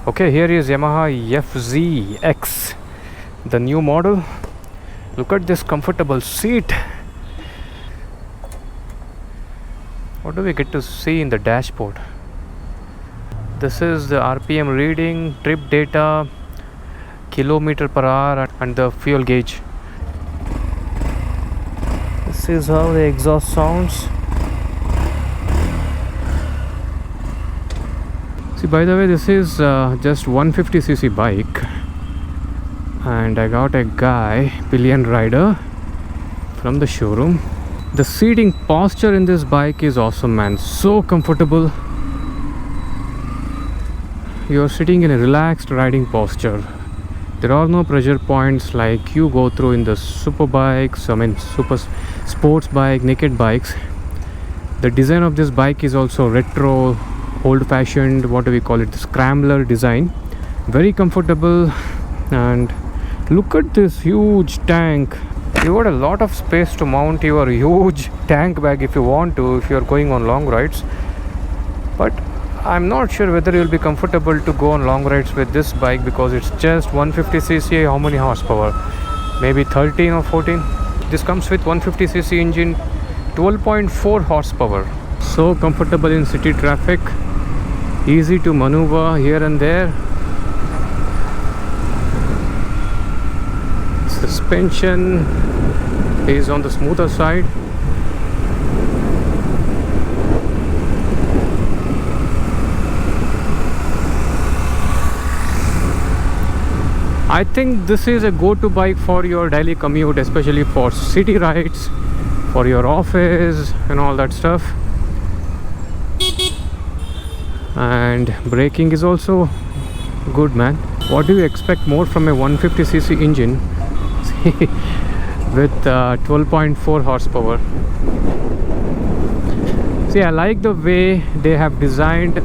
Okay, here is Yamaha FZX, the new model. Look at this comfortable seat. What do we get to see in the dashboard? This is the RPM reading, trip data, kilometer per hour, and the fuel gauge. This is how the exhaust sounds. See, by the way, this is just 150cc bike, and I got a guy, pillion rider, from the showroom. The seating posture in this bike is awesome, man. So comfortable. You're sitting in a relaxed riding posture. There are no pressure points like you go through in the super bikes, super sports bike, naked bikes. The design of this bike is also retro, old-fashioned, what do we call it, the scrambler design. Very comfortable. And look at this huge tank. You got a lot of space to mount your huge tank bag if you want to, if you're going on long rides. But I'm not sure whether you'll be comfortable to go on long rides with this bike, because it's just 150cc. How many horsepower? Maybe 13 or 14. This comes with 150cc engine, 12.4 horsepower. So comfortable in city traffic, easy to maneuver here and there. Suspension is on the smoother side. I think this is a go-to bike for your daily commute, especially for city rides, for your office and all that stuff. And braking is also good, man. What do you expect more from a 150cc engine with 12.4 horsepower? See, I like the way they have designed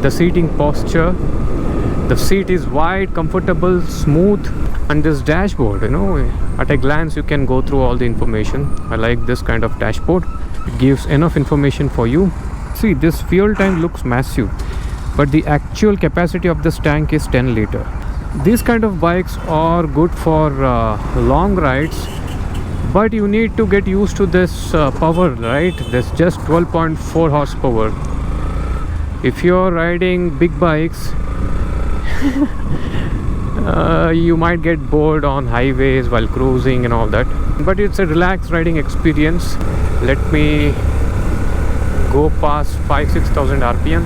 the seating posture. The seat is wide, comfortable, smooth, and this dashboard, at a glance you can go through all the information. I like this kind of dashboard. It gives enough information for you. See, this fuel tank looks massive, but the actual capacity of this tank is 10 liter. These kind of bikes are good for long rides, but you need to get used to this power, right? This just 12.4 horsepower. If you're riding big bikes, you might get bored on highways while cruising and all that, but it's a relaxed riding experience. Let me go past 5,000-6,000 RPM.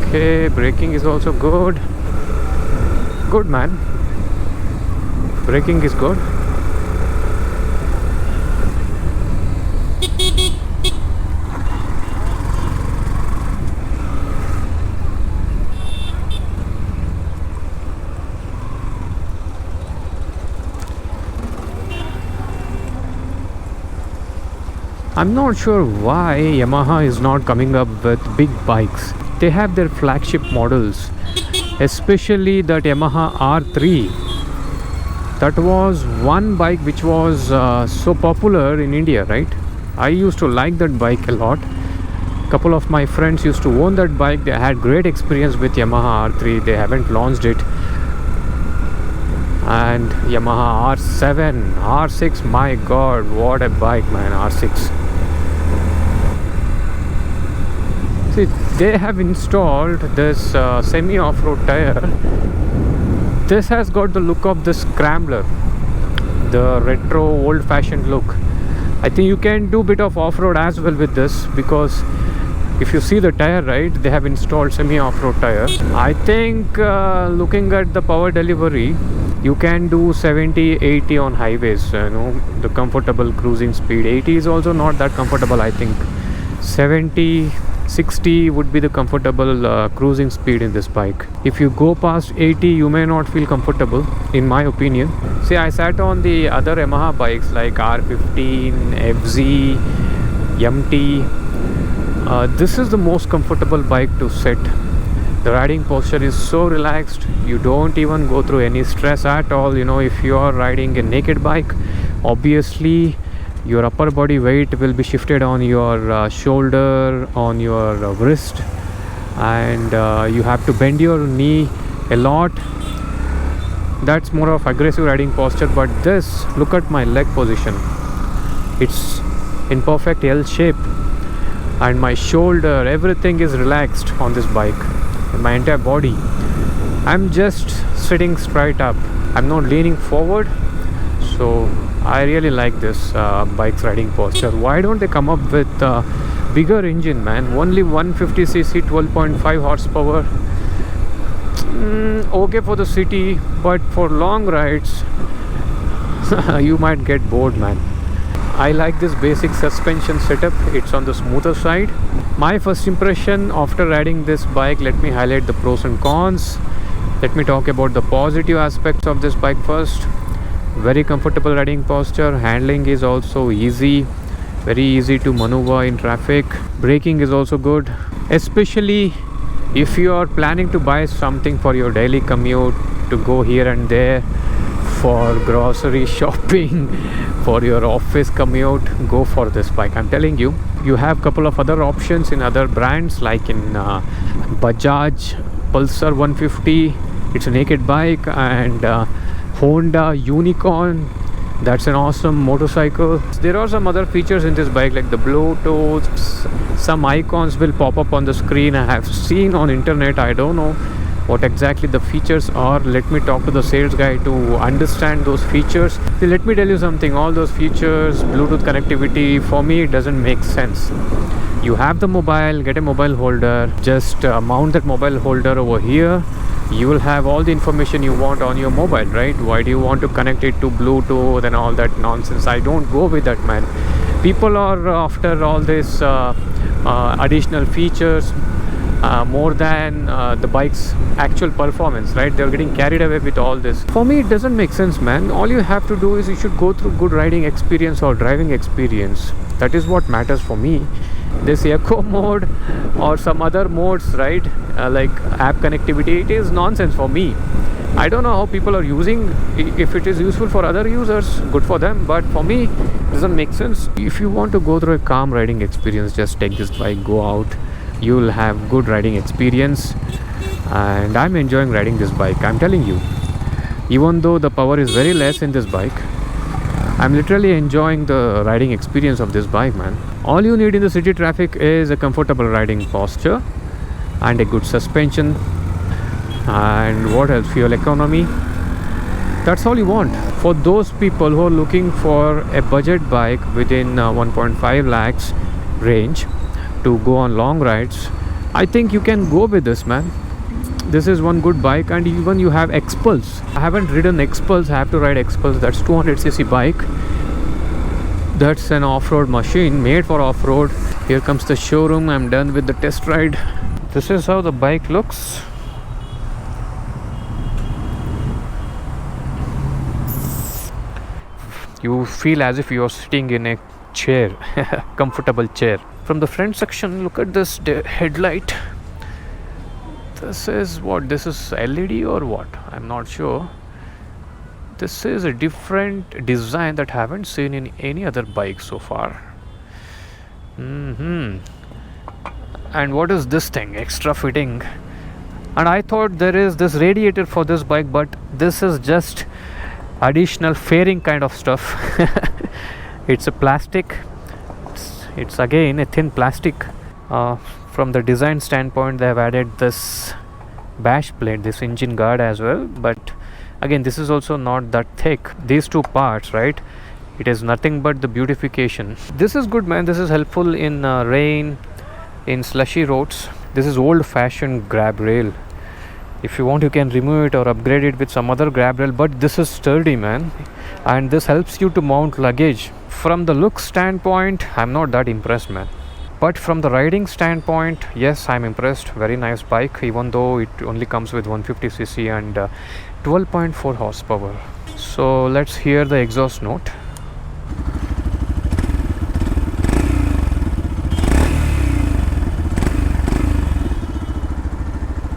Okay, braking is also good. Good, man. Braking is good. I'm not sure why Yamaha is not coming up with big bikes. They have their flagship models, especially that Yamaha R3. That was one bike which was so popular in India, right? I used to like that bike a lot. Couple of my friends used to own that bike. They had great experience with Yamaha R3. They haven't launched it. And Yamaha R7, R6, my god, what a bike, man. R6. See, they have installed this semi off-road tire. This has got the look of the scrambler, the retro old-fashioned look. I think you can do a bit of off-road as well with this, because if you see the tire, right, they have installed semi off-road tire. I think looking at the power delivery, you can do 70-80 on highways, the comfortable cruising speed. 80 is also not that comfortable, I think. 70-60 would be the comfortable cruising speed in this bike. If you go past 80, you may not feel comfortable, in my opinion. See, I sat on the other Yamaha bikes like R15, FZ, MT. This is the most comfortable bike to sit. The riding posture is so relaxed. You don't even go through any stress at all. If you are riding a naked bike, obviously Your upper body weight will be shifted on your shoulder, on your wrist, and you have to bend your knee a lot. That's more of aggressive riding posture. But this, look at my leg position, it's in perfect L shape, and my shoulder, everything is relaxed on this bike, and my entire body. I'm just sitting straight up, I'm not leaning forward. So I really like this bike's riding posture. Why don't they come up with bigger engine, man? Only 150cc, 12.5 horsepower. Okay for the city, but for long rides you might get bored, man. I like this basic suspension setup, it's on the smoother side. My first impression after riding this bike, let me highlight the pros and cons. Let me talk about the positive aspects of this bike first. Very comfortable riding posture, handling is also easy, very easy to maneuver in traffic. Braking is also good, especially if you are planning to buy something for your daily commute, to go here and there for grocery shopping, for your office commute, go for this bike. I'm telling you, you have couple of other options in other brands, like in Bajaj Pulsar 150, it's a naked bike, and Honda Unicorn, that's an awesome motorcycle. There are some other features in this bike like the Bluetooth, some icons will pop up on the screen. I have seen on internet, I don't know what exactly the features are. Let me talk to the sales guy to understand those features. Let me tell you something, all those features, Bluetooth connectivity, for me it doesn't make sense. You have the mobile, get a mobile holder, just mount that mobile holder over here. You will have all the information you want on your mobile, right? Why do you want to connect it to Bluetooth and all that nonsense? I don't go with that, man. People are after all this additional features more than the bike's actual performance, right? They're getting carried away with all this. For me, it doesn't make sense, man. All you have to do is you should go through good riding experience or driving experience. That is what matters for me. This eco mode or some other modes, right, like app connectivity, it is nonsense for me. I don't know how people are using. If it is useful for other users, good for them, but for me it doesn't make sense. If you want to go through a calm riding experience, just take this bike, go out, you'll have good riding experience. And I'm enjoying riding this bike, I'm telling you. Even though the power is very less in this bike, I'm literally enjoying the riding experience of this bike, man. All you need in the city traffic is a comfortable riding posture and a good suspension, and what else, fuel economy. That's all you want. For those people who are looking for a budget bike within 1.5 lakhs range to go on long rides, I think you can go with this, man. This is one good bike. And even you have Xpulse. I haven't ridden Xpulse, I have to ride Xpulse. That's 200cc bike. That's an off-road machine, made for off-road. Here comes the showroom. I'm done with the test ride. This is how the bike looks. You feel as if you're sitting in a chair, comfortable chair. From the front section, look at this headlight. This is what? This is LED or what? I'm not sure. This is a different design that I haven't seen in any other bike so far. And what is this thing? Extra fitting. And I thought there is this radiator for this bike, but this is just additional fairing kind of stuff. It's a plastic. It's again a thin plastic. From the design standpoint, they have added this bash plate, this engine guard as well, but again this is also not that thick. These two parts, right, it is nothing but the beautification. This is good, man. This is helpful in rain, in slushy roads. This is old fashioned grab rail. If you want, you can remove it or upgrade it with some other grab rail, but this is sturdy, man, and this helps you to mount luggage. From the look standpoint, I'm not that impressed, man. But from the riding standpoint, yes, I'm impressed. Very nice bike, even though it only comes with 150cc and 12.4 horsepower. So let's hear the exhaust note.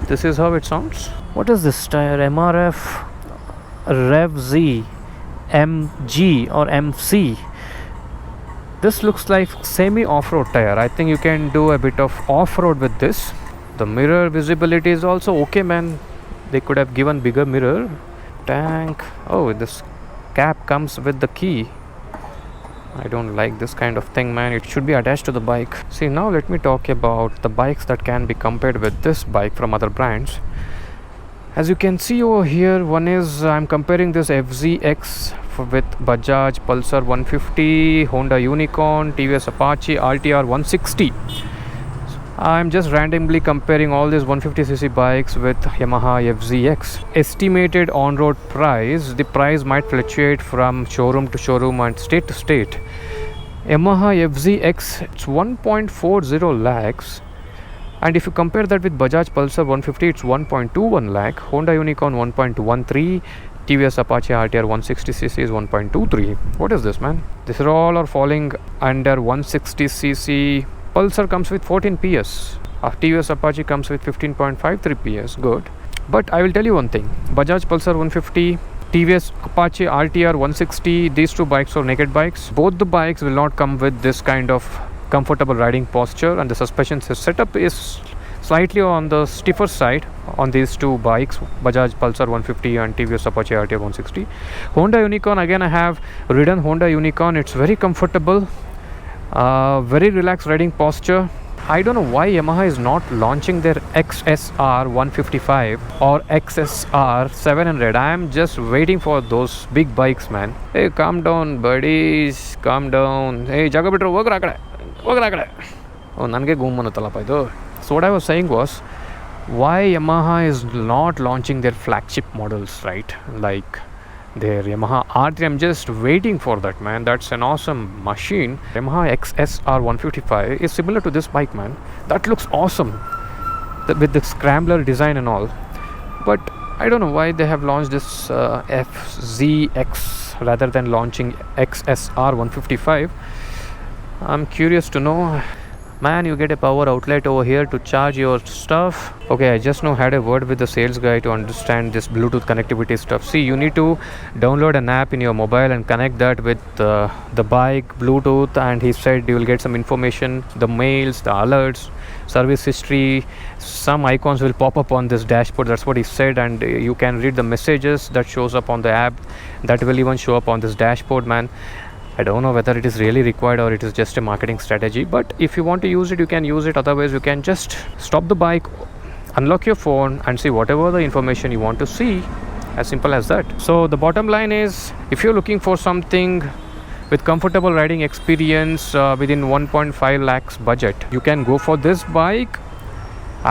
This is how it sounds. What is this tire? MRF Rev Z MG or MC. This looks like semi off-road tire. I think you can do a bit of off-road with this. The mirror visibility is also okay, man. They could have given bigger mirror. Tank. Oh, this cap comes with the key. I don't like this kind of thing, man. It should be attached to the bike. See, now let me talk about the bikes that can be compared with this bike from other brands. As you can see over here, one is I'm comparing this FZX with Bajaj Pulsar 150, Honda Unicorn, TVS Apache RTR 160. I'm just randomly comparing all these 150cc bikes with Yamaha FZX. Estimated on-road price, the price might fluctuate from showroom to showroom and state to state. Yamaha FZX, it's 1.40 lakhs. And if you compare that with Bajaj Pulsar 150, it's 1.21 lakh. Honda Unicorn 1.13. TVS Apache RTR 160cc is 1.23. What is this, man? These all are falling under 160cc. Pulsar comes with 14 PS. TVS Apache comes with 15.53 PS. Good. But I will tell you one thing. Bajaj Pulsar 150, TVS Apache RTR 160, these two bikes are naked bikes. Both the bikes will not come with this kind of comfortable riding posture, and the suspension setup is slightly on the stiffer side on these two bikes, Bajaj Pulsar 150 and TVS Apache RTR 160. Honda Unicorn, again I have ridden Honda Unicorn. It's very comfortable, very relaxed riding posture. I don't know why Yamaha is not launching their XSR 155 or XSR 700. I am just waiting for those big bikes, man. Hey, calm down, buddies. Calm down. Hey, jaga bitro, ಹೋಗ್ರ ಆ ಕಡೆ. ನನಗೆ ಗೂಮ್ ಅನ್ನತ್ತಲ್ಲಪ್ಪ ಇದು. So what I was saying was, why Yamaha is not launching their flagship models, right? Like their Yamaha R3. I'm just waiting for that, man. That's an awesome machine. Yamaha XSR 155 is similar to this bike, man. That looks awesome with the scrambler design and all. But I don't know why they have launched this FZX rather than launching XSR 155. I'm curious to know. Man, you get a power outlet over here to charge your stuff. Okay, I just now had a word with the sales guy to understand this Bluetooth connectivity stuff. See, you need to download an app in your mobile and connect that with the bike Bluetooth, and he said you will get some information, the mails, the alerts, service history, some icons will pop up on this dashboard. That's what he said, and you can read the messages that shows up on the app. That will even show up on this dashboard, man. I don't know whether it is really required or it is just a marketing strategy, but if you want to use it, you can use it. Otherwise, you can just stop the bike, unlock your phone and see whatever the information you want to see. As simple as that. So the bottom line is, if you're looking for something with comfortable riding experience within 1.5 lakhs budget, you can go for this bike.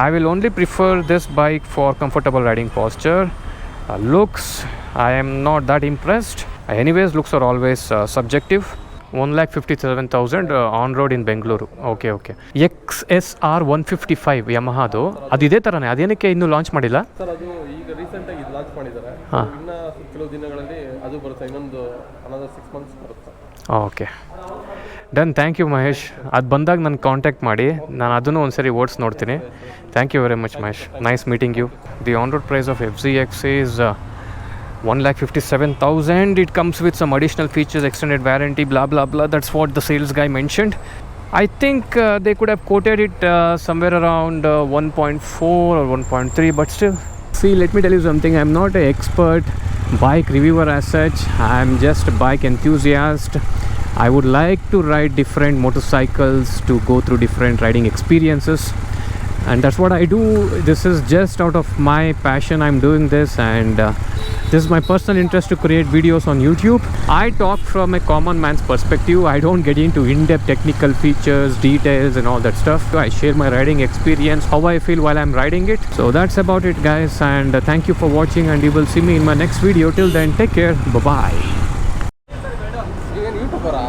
I will only prefer this bike for comfortable riding posture. Looks, I am not that impressed. Anyways, looks are always subjective. 1,57,000 on road in Bengaluru. Okay. XSR 155 Yamaha ಅದು ಇದೇ ಥರನೇ, ಅದೇನಕ್ಕೆ ಇನ್ನೂ launch ಮಾಡಿಲ್ಲ sir? ಅದು ಈಗ ರೀಸೆಂಟಾಗಿ ಇದು launch ಮಾಡಿದ್ದಾರೆ. ಇನ್ನು ಕೆಲವು ದಿನಗಳಲ್ಲಿ ಅದು ಬರುತ್ತೆ, ಇನ್ನೊಂದು another 6 months ಬರುತ್ತೆ. Okay done. Thank you Mahesh. ಅದು ಬಂದಾಗ ನನ್ನ ಕಾಂಟ್ಯಾಕ್ಟ್ ಮಾಡಿ, ನಾನು ಅದನ್ನು ಒಂದ್ಸರಿ ಓಡಿಸಿ ನೋಡ್ತೀನಿ. Thank you very much Mahesh. Nice meeting you. The on road price of FZX is 1,57,000. It comes with some additional features, extended warranty, blah blah blah. That's what the sales guy mentioned. I think they could have quoted it somewhere around 1.4 or 1.3, but still. See, let me tell you something. I'm not an expert bike reviewer as such. I'm just a bike enthusiast. I would like to ride different motorcycles, to go through different riding experiences, and that's what I do. This is just out of my passion I'm doing this, and this is my personal interest to create videos on YouTube. I talk from a common man's perspective. I don't get into in-depth technical features, details and all that stuff. I share my riding experience, how I feel while I'm riding it. So that's about it, guys, and thank you for watching, and you will see me in my next video. Till then, take care. Bye bye. ಈಗ ಯೂಟ್ಯೂಬರಾ?